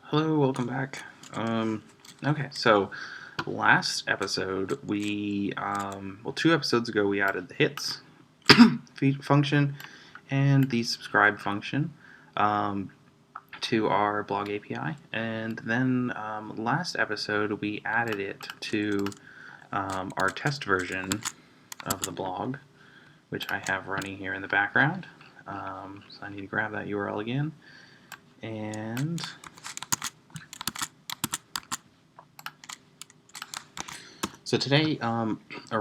Hello, welcome back. Okay, so last episode well, 2 episodes ago we added the hits function and the subscribe function to our blog API, and then last episode we added it to our test version of the blog, which I have running here in the background. So I need to grab that URL again, and so today,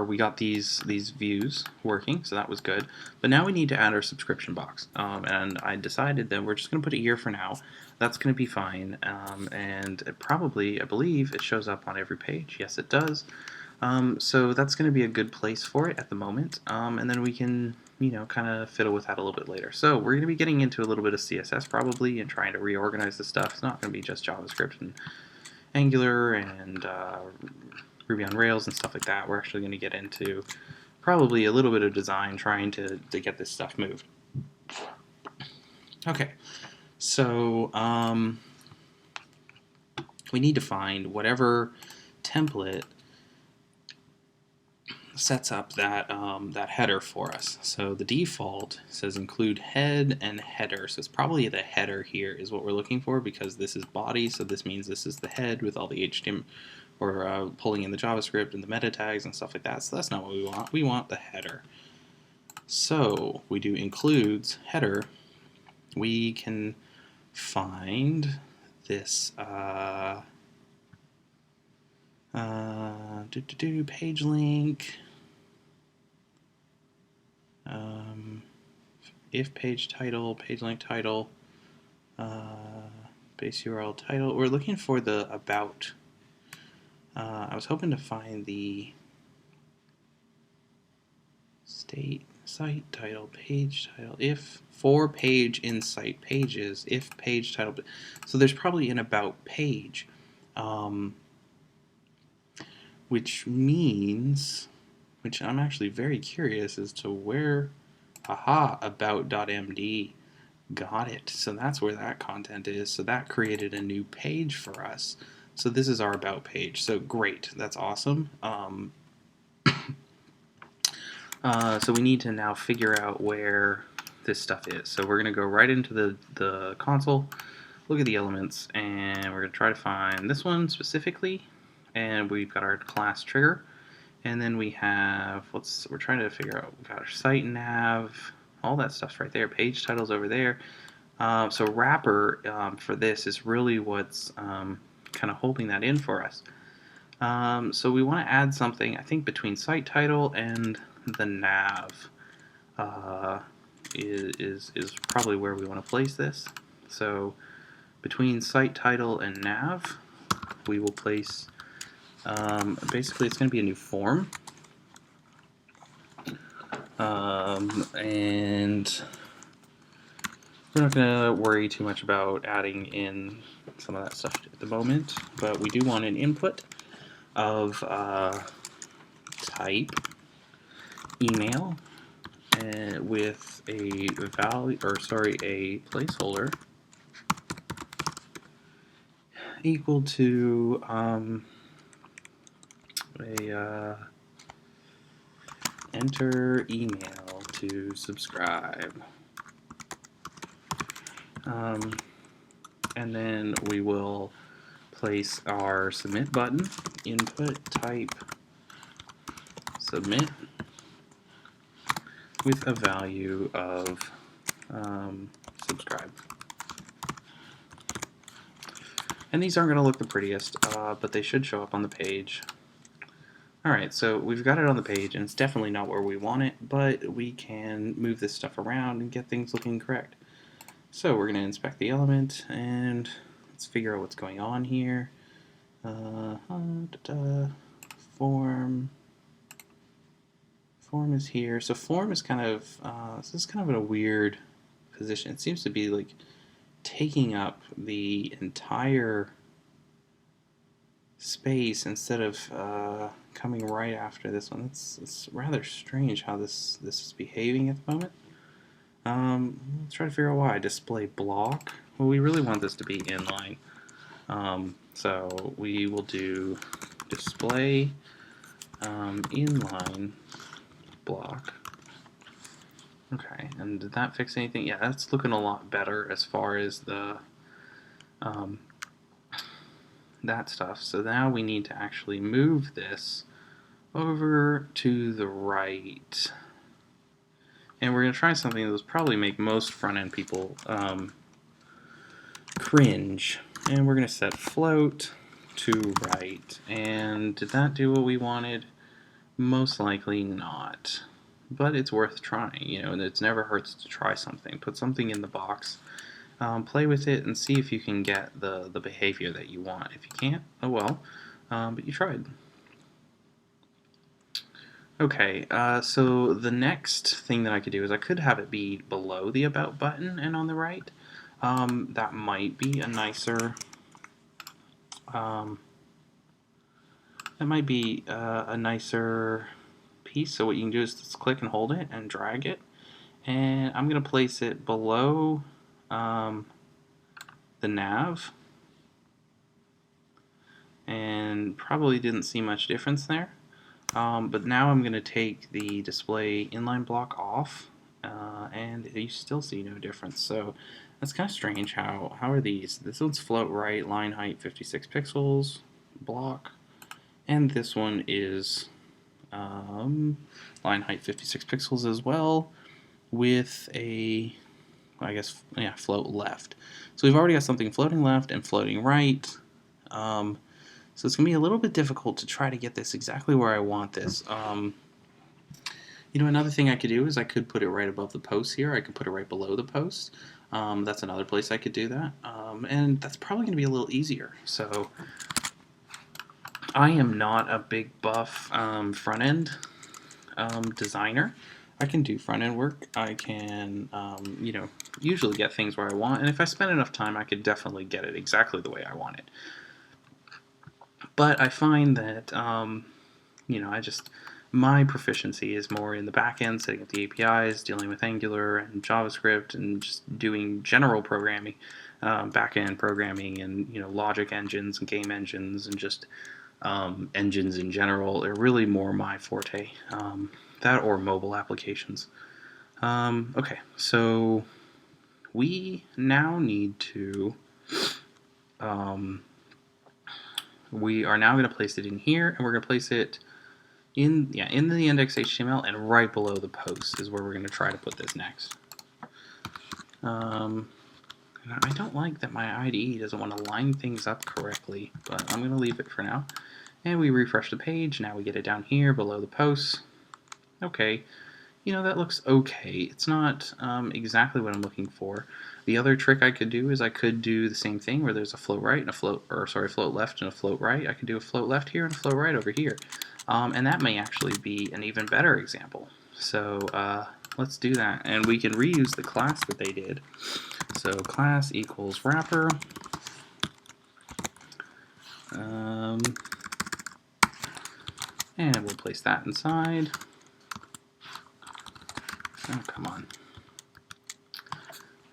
we got these views working, so that was good. But now we need to add our subscription box, and I decided that we're just going to put it here for now. That's going to be fine, and it probably, I believe, it shows up on every page. Yes, it does. So that's going to be a good place for it at the moment, and then we can, kind of fiddle with that a little bit later. So we're going to be getting into a little bit of CSS probably and trying to reorganize the stuff. It's not going to be just JavaScript and Angular and Ruby on Rails and stuff like that. We're actually going to get into probably a little bit of design trying to get this stuff moved. Okay, so we need to find whatever template sets up that that header for us. So the default says include head and header, so it's probably the header here is what we're looking for, because this is body, so this means this is the head with all the HTML or pulling in the JavaScript and the meta tags and stuff like that. So that's not what we want. We want the header. So we do includes header. We can find this page link, if page title, page link title, base URL title. We're looking for the about. I was hoping to find the site title, page title, if for page in site pages, if page title. So there's probably an about page, which means, which I'm actually very curious as to where, about.md got it. So that's where that content is. So that created a new page for us. So this is our about page. So great, that's awesome. So we need to now figure out where this stuff is. So we're going to go right into the console, look at the elements, and we're going to try to find this one specifically. And we've got our class trigger, and then we have, we're trying to figure out, we've got our site nav, all that stuff's right there, page titles over there. So wrapper for this is really what's kind of holding that in for us. So we want to add something, I think, between site title and the nav is probably where we want to place this. So between site title and nav, we will place, basically it's going to be a new form. And we're not going to worry too much about adding in some of that stuff at the moment, but we do want an input of type email with a value, or sorry, a placeholder equal to enter email to subscribe. And then we will place our submit button, input type submit, with a value of subscribe. And these aren't going to look the prettiest, but they should show up on the page. Alright, so we've got it on the page, and it's definitely not where we want it, but we can move this stuff around and get things looking correct. So we're going to inspect the element, and let's figure out what's going on here. Form is here. So form is kind of, this is kind of in a weird position. It seems to be like taking up the entire space instead of coming right after this one. It's rather strange how this is behaving at the moment. Let's try to figure out why. Display block. Well, we really want this to be inline. So we will do display inline block. Okay, and did that fix anything? Yeah, that's looking a lot better as far as the that stuff. So now we need to actually move this over to the right. And we're going to try something that will probably make most front-end people cringe. And we're going to set float to right. And did that do what we wanted? Most likely not. But it's worth trying, you know, and it never hurts to try something. Put something in the box, play with it, and see if you can get the behavior that you want. If you can't, oh well, but you tried. Okay, so the next thing that I could do is I could have it be below the About button and on the right. That might be a nicer piece. So what you can do is just click and hold it and drag it, and I'm going to place it below the nav, and probably didn't see much difference there. But now I'm going to take the display inline block off, and you still see no difference. So that's kind of strange. How are these? This one's float right, line height 56 pixels, block, and this one is line height 56 pixels as well, with a, I guess, yeah, float left. So we've already got something floating left and floating right. So it's going to be a little bit difficult to try to get this exactly where I want this. You know, another thing I could do is I could put it right above the post here. I could put it right below the post. That's another place I could do that. And that's probably going to be a little easier. So I am not a big buff front-end designer. I can do front-end work. I can, you know, usually get things where I want. And if I spend enough time, I could definitely get it exactly the way I want it. But I find that, you know, my proficiency is more in the back end, setting up the APIs, dealing with Angular and JavaScript, and just doing general programming, back end programming, and, you know, logic engines and game engines, and just engines in general are really more my forte. That or mobile applications. Okay, so we now need to. We are now going to place it in here, and we're going to place it in the index HTML, and right below the post is where we're going to try to put this next. I don't like that my IDE doesn't want to line things up correctly, but I'm going to leave it for now. And we refresh the page. Now we get it down here below the post. Okay, you know, that looks okay. It's not exactly what I'm looking for. The other trick I could do is I could do the same thing where there's a float right and a float left and a float right. I could do a float left here and a float right over here. And that may actually be an even better example. So let's do that. And we can reuse the class that they did. So class equals wrapper. And we'll place that inside. Oh, come on.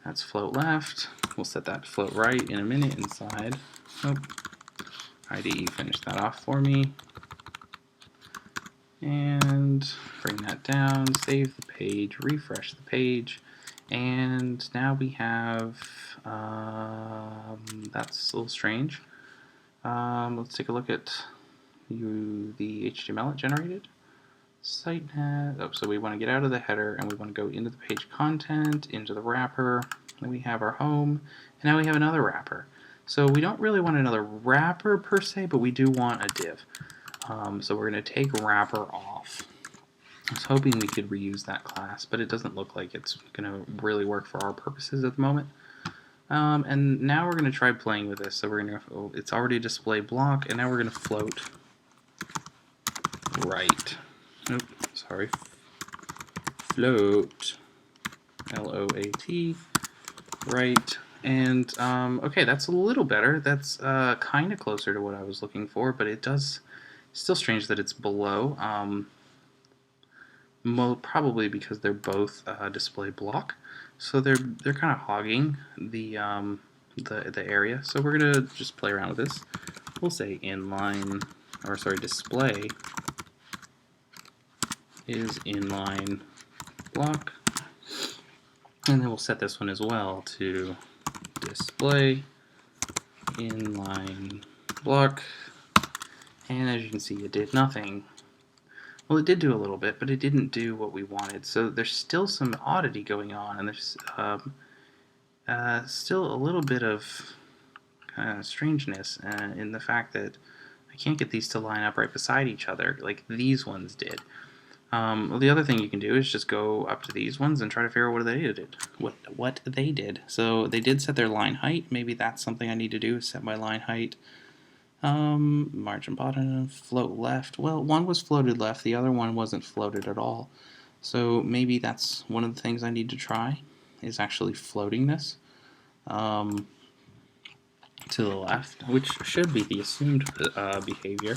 That's float left. We'll set that to float right in a minute inside. Oh, IDE finished that off for me. And bring that down, save the page, refresh the page, and now we have, that's a little strange. Let's take a look at the HTML it generated. Site has, so we want to get out of the header and we want to go into the page content, into the wrapper, and we have our home, and now we have another wrapper. So we don't really want another wrapper per se, but we do want a div. So we're going to take wrapper off. I was hoping we could reuse that class, but it doesn't look like it's going to really work for our purposes at the moment. And now we're going to try playing with this. So we're going to, it's already a display block, and now we're going to float right. Nope, sorry. Float, L-O-A-T, right. And, okay, that's a little better. That's kind of closer to what I was looking for, but it does, still strange that it's below. Probably because they're both display block. So they're kind of hogging the the area. So we're gonna just play around with this. We'll say inline, or sorry, display is inline block, and then we'll set this one as well to display inline block. And as you can see, it did nothing. Well, it did do a little bit, but it didn't do what we wanted. So there's still some oddity going on, and there's still a little bit of strangeness in the fact that I can't get these to line up right beside each other like these ones did. Well, the other thing you can do is just go up to these ones and try to figure out what they did. So they did set their line height. Maybe that's something I need to do, is set my line height. Margin bottom, float left. Well, one was floated left, the other one wasn't floated at all. So maybe that's one of the things I need to try, is actually floating this to the left, which should be the assumed behavior.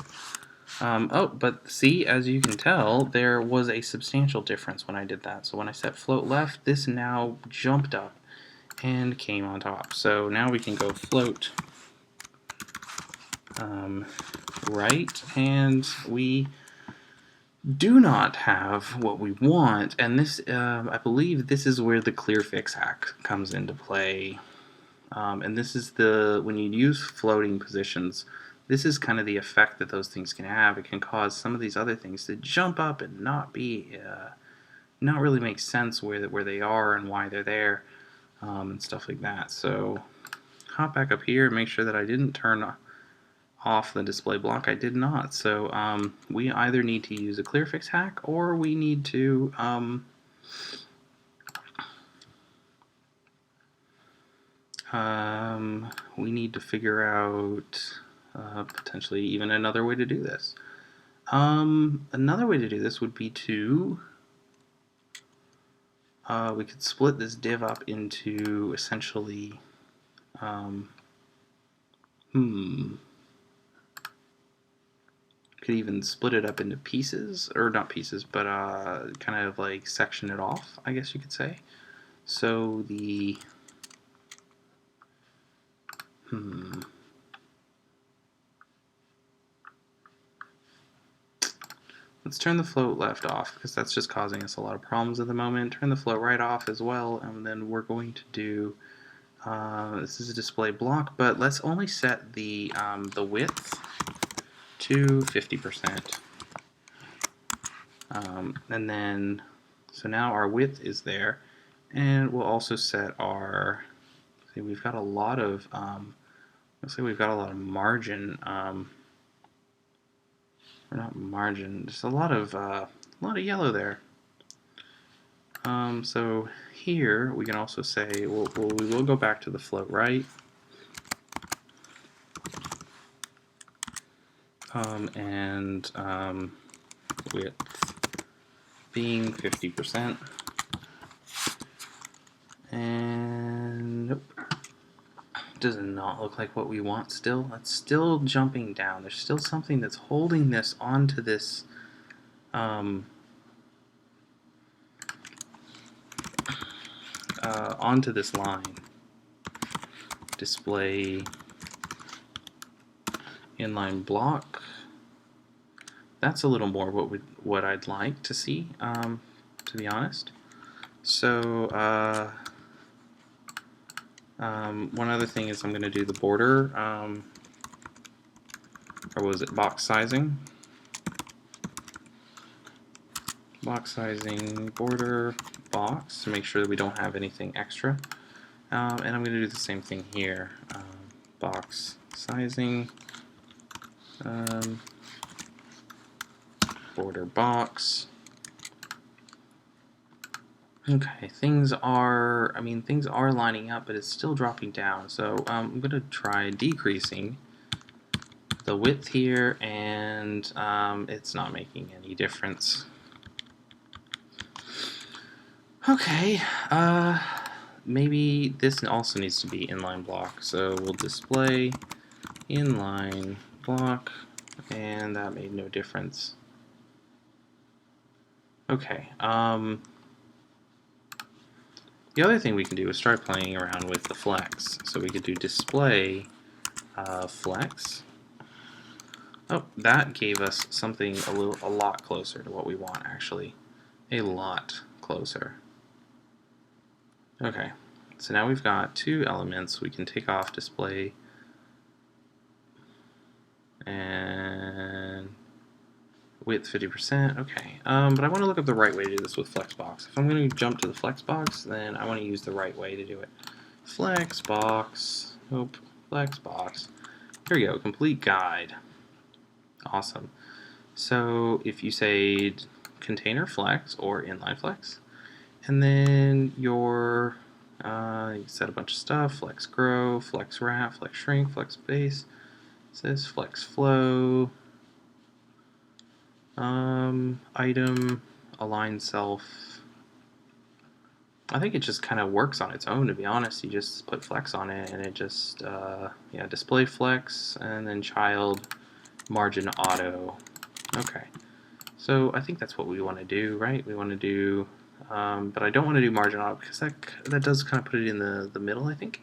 Oh, but see, as you can tell, there was a substantial difference when I did that. So when I set float left, this now jumped up and came on top. So now we can go float right, and we do not have what we want, and this, I believe this is where the clear fix hack comes into play. And this is when you use floating positions, this is kind of the effect that those things can have. It can cause some of these other things to jump up and not really make sense where they are and why they're there, and stuff like that. So hop back up here and make sure that I didn't turn off the display block. I did not. So we either need to use a clear fix hack, or we need to figure out potentially even another way to do this. Another way to do this would be to we could split this div up into essentially could even split it up into pieces, or not pieces, but kind of like section it off, I guess you could say. So the let's turn the float left off, because that's just causing us a lot of problems at the moment. Turn the float right off as well, and then we're going to do this is a display block, but let's only set the width to 50%. And then, so now our width is there, and we'll also set our, see, we've got a lot of, looks like we've got a lot of margin, or not margin, just a lot of yellow there. So here we can also say, we will go back to the float right, and width being 50%, and nope, does not look like what we want still. It's still jumping down. There's still something that's holding this onto this onto this line. Display inline block. That's a little more what I'd like to see, to be honest. So one other thing is I'm going to do the border, or was it box sizing? Box sizing, border, box, to make sure that we don't have anything extra. And I'm going to do the same thing here. Box sizing, border box. Okay, things are lining up, but it's still dropping down. So I'm going to try decreasing the width here, and it's not making any difference. Okay, maybe this also needs to be inline block. So we'll display inline block, and that made no difference. Okay, The other thing we can do is start playing around with the flex. So we could do display flex. Oh, that gave us something a lot closer to what we want, actually. A lot closer. Okay, so now we've got two elements. We can take off display and width 50%. Okay, but I want to look up the right way to do this with Flexbox. If I'm going to jump to the Flexbox, then I want to use the right way to do it. Flexbox. Nope. Flexbox. Here we go. Complete guide. Awesome. So if you say container flex or inline flex, and then you set a bunch of stuff: flex grow, flex wrap, flex shrink, flex base. It says flex flow. Item, align self. I think it just kind of works on its own, to be honest. You just put flex on it and it just, yeah, display flex and then child margin auto. Okay, so I think that's what we want to do, right? We want to do, but I don't want to do margin auto because that does kind of put it in the middle, I think.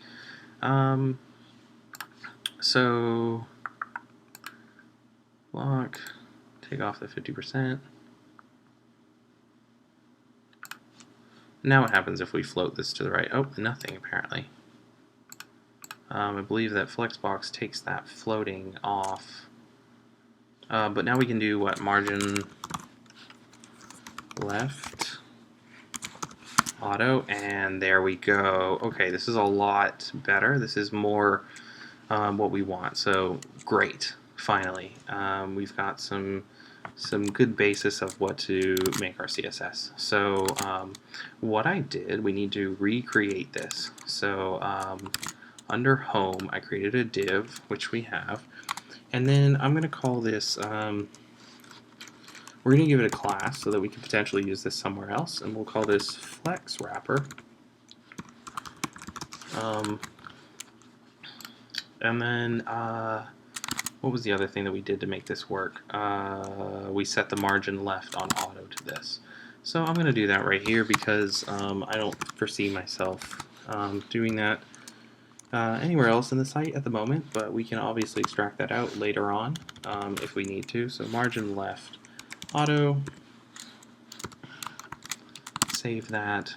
So block, take off the 50%. Now what happens if we float this to the right? Oh, nothing apparently. I believe that Flexbox takes that floating off. But now we can do what? Margin left auto, and there we go. Okay, this is a lot better. This is more what we want. So great, finally. We've got some good basis of what to make our CSS. So what I did, we need to recreate this. So under home, I created a div, which we have, and then I'm going to call this, we're going to give it a class so that we can potentially use this somewhere else, and we'll call this flex wrapper. And then what was the other thing that we did to make this work? We set the margin left on auto to this. So I'm going to do that right here because I don't foresee myself doing that anywhere else in the site at the moment, but we can obviously extract that out later on if we need to. So margin left auto, save that.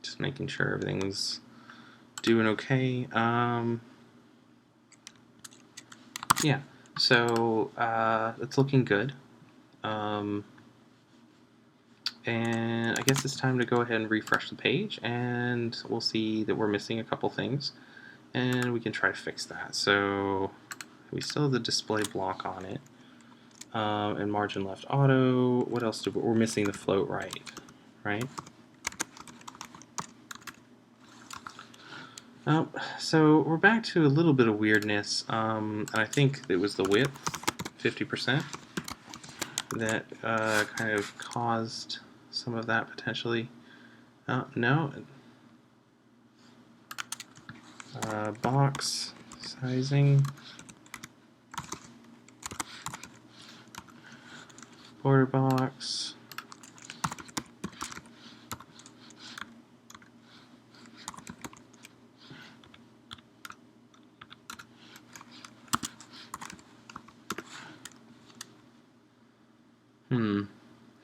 Just making sure everything's doing okay. Yeah, so it's looking good. And I guess it's time to go ahead and refresh the page, and we'll see that we're missing a couple things, and we can try to fix that. So we still have the display block on it, and margin left auto. What else we're missing the float right? So we're back to a little bit of weirdness, and I think it was the width, 50%, that kind of caused some of that potentially. No. Box sizing, border box.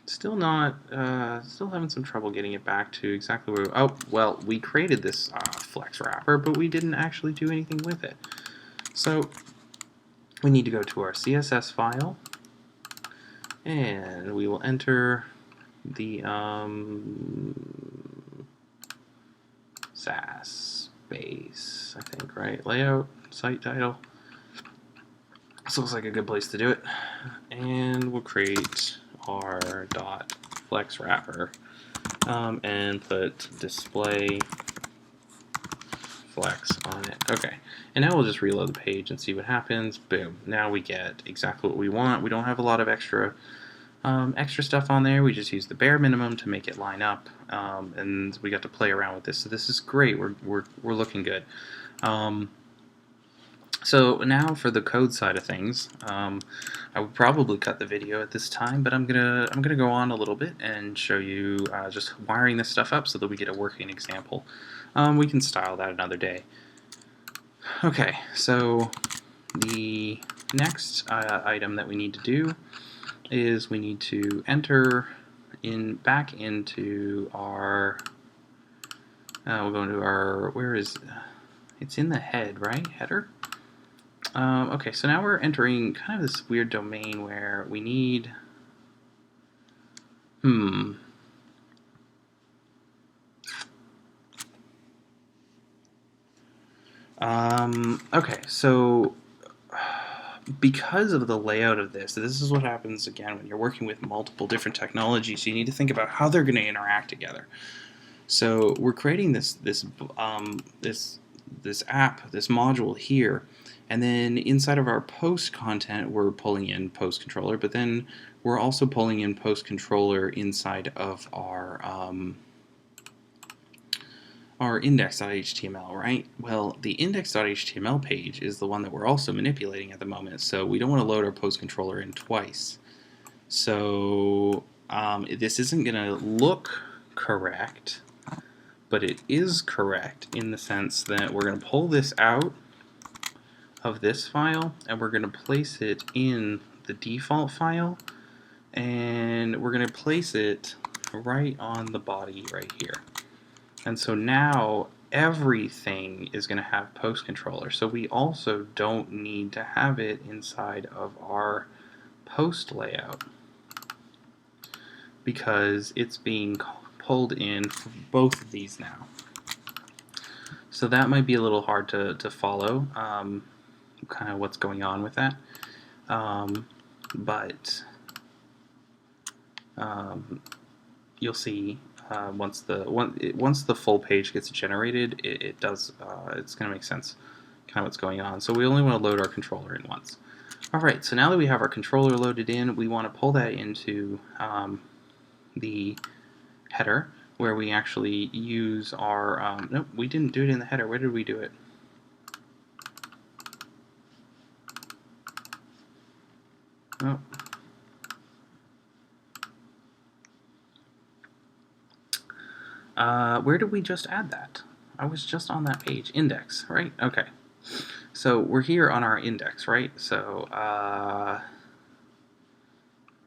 Still not, still having some trouble getting it back to exactly where, oh, well, we created this flex wrapper, but we didn't actually do anything with it. So we need to go to our CSS file, and we will enter the Sass base, I think, right? Layout, site title. This looks like a good place to do it. And we'll create our dot flex wrapper and put display flex on it. Okay, and now we'll just reload the page and see what happens. Boom, now we get exactly what we want. We don't have a lot of extra stuff on there. We just use the bare minimum to make it line up, and we got to play around with this. So this is great. We're looking good. So now for the code side of things, I would probably cut the video at this time, but I'm gonna go on a little bit and show you just wiring this stuff up so that we get a working example. We can style that another day. Okay, so the next item that we need to do is we need to enter back into our. We'll go into our. Where is? It's in the head, right? Header. Okay, so now we're entering kind of this weird domain where we need. Okay, so because of the layout of this is what happens again when you're working with multiple different technologies. You need to think about how they're going to interact together. So we're creating this app, this module here, and then inside of our post content, we're pulling in post controller, but then we're also pulling in post controller inside of our index.html, right? Well, the index.html page is the one that we're also manipulating at the moment, so we don't want to load our post controller in twice. So this isn't going to look correct, but it is correct in the sense that we're going to pull this out of this file and we're going to place it in the default file, and we're going to place it right on the body right here. And so now everything is going to have post controller. So we also don't need to have it inside of our post layout because it's being pulled in for both of these now. So that might be a little hard to follow, kind of what's going on with that. But you'll see once the full page gets generated, it does. It's going to make sense, kind of what's going on. So we only want to load our controller in once. All right. So now that we have our controller loaded in, we want to pull that into the header where we actually use our. Nope, we didn't do it in the header. Where did we do it? Nope. Where did we just add that? I was just on that page. Index, right? Okay. So we're here on our index, right? So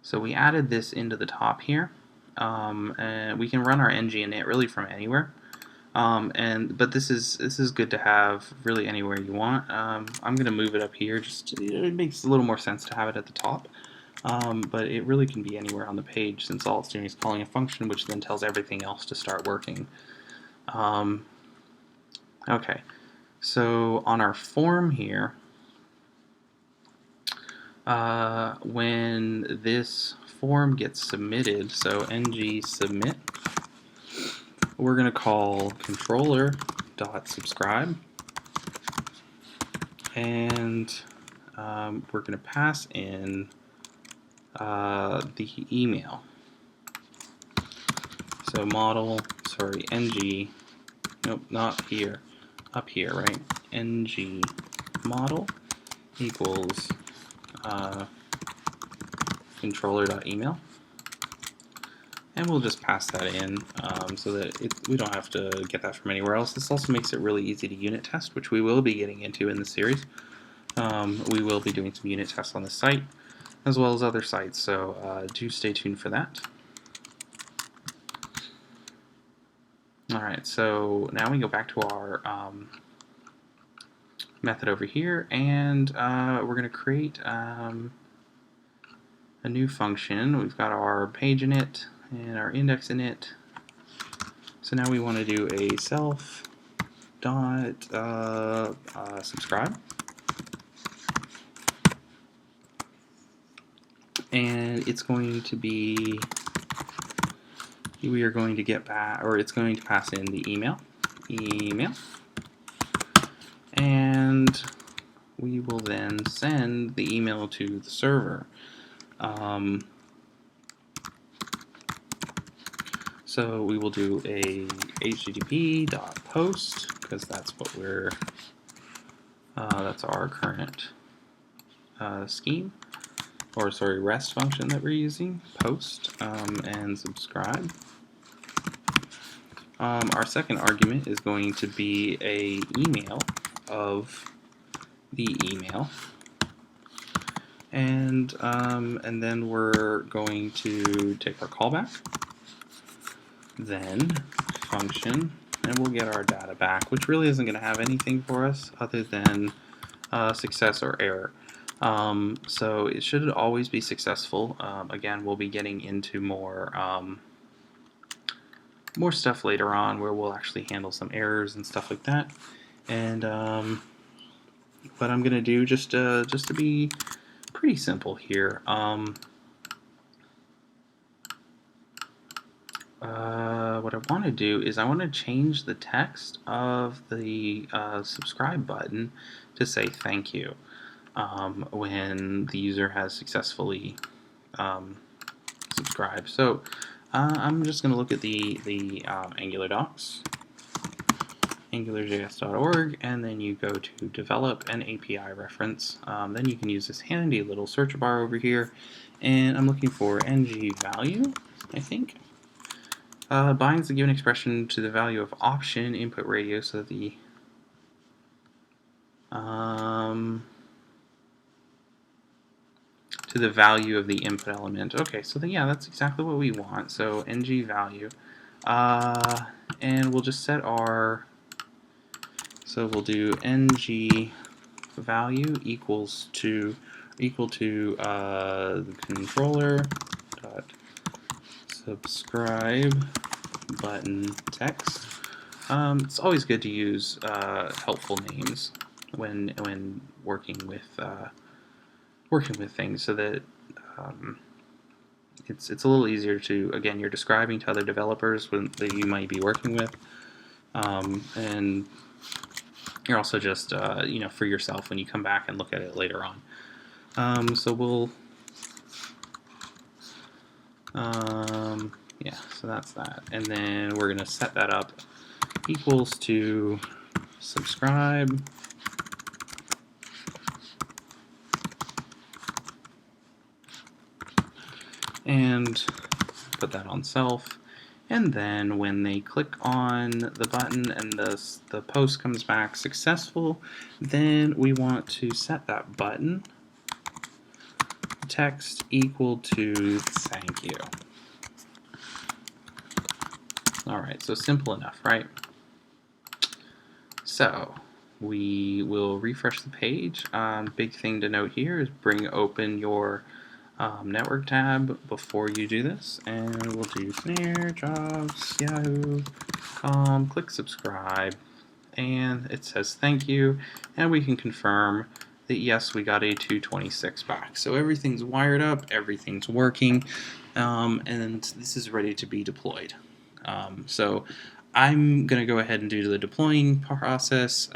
so we added this into the top here, and we can run our ng init really from anywhere. But this is good to have really anywhere you want. I'm going to move it up here. Just it makes a little more sense to have it at the top. But it really can be anywhere on the page since all it's doing is calling a function which then tells everything else to start working. Okay, so on our form here, when this form gets submitted, so ng submit, we're going to call controller.subscribe, and we're going to pass in the email. So ng, nope, not here, up here, right? Ng model equals controller.email, and we'll just pass that in so that we don't have to get that from anywhere else. This also makes it really easy to unit test, which we will be getting into in the series. We will be doing some unit tests on the site as well as other sites, so do stay tuned for that. Alright, so now we go back to our method over here, and we're going to create a new function. We've got our page init and our index init. So now we want to do a self.subscribe. And it's going to be, we are going to get back, or it's going to pass in the email, and we will then send the email to the server. So we will do a http.post, because that's what we're That's our current scheme, or sorry, REST function that we're using, post and subscribe. Our second argument is going to be a email of the email, and then we're going to take our callback, then function, and we'll get our data back, which really isn't going to have anything for us other than success or error. So it should always be successful. Again, we'll be getting into more stuff later on where we'll actually handle some errors and stuff like that. And what I'm gonna do just to be pretty simple here. What I want to do is I want to change the text of the subscribe button to say thank you when the user has successfully subscribed. So I'm just going to look at the Angular docs, angularjs.org, and then you go to develop an API reference. Then you can use this handy little search bar over here, and I'm looking for ng value, I think. Binds the given expression to the value of option input radio, so the to the value of the input element. Okay, so then, yeah, that's exactly what we want. So ng value, and we'll just set our. So we'll do ng value equal to the controller dot subscribe button text. It's always good to use helpful names when working with things, so that it's a little easier to, again, you're describing to other developers that you might be working with, and you're also just for yourself when you come back and look at it later on. So we'll yeah, so that's that, and then we're going to set that up equals to subscribe and put that on self, and then when they click on the button and the post comes back successful, then we want to set that button text equal to thank you. Alright, so simple enough, right? So we will refresh the page. Big thing to note here is bring open your network tab before you do this, and we'll do snare, jobs, yahoo.com, click subscribe, and it says thank you, and we can confirm that yes, we got a 226 back. So everything's wired up, everything's working, and this is ready to be deployed. So I'm going to go ahead and do the deploying process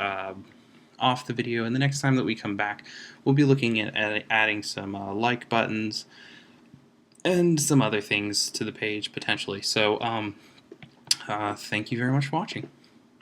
off the video, and the next time that we come back, we'll be looking at adding some like buttons and some other things to the page potentially. So thank you very much for watching.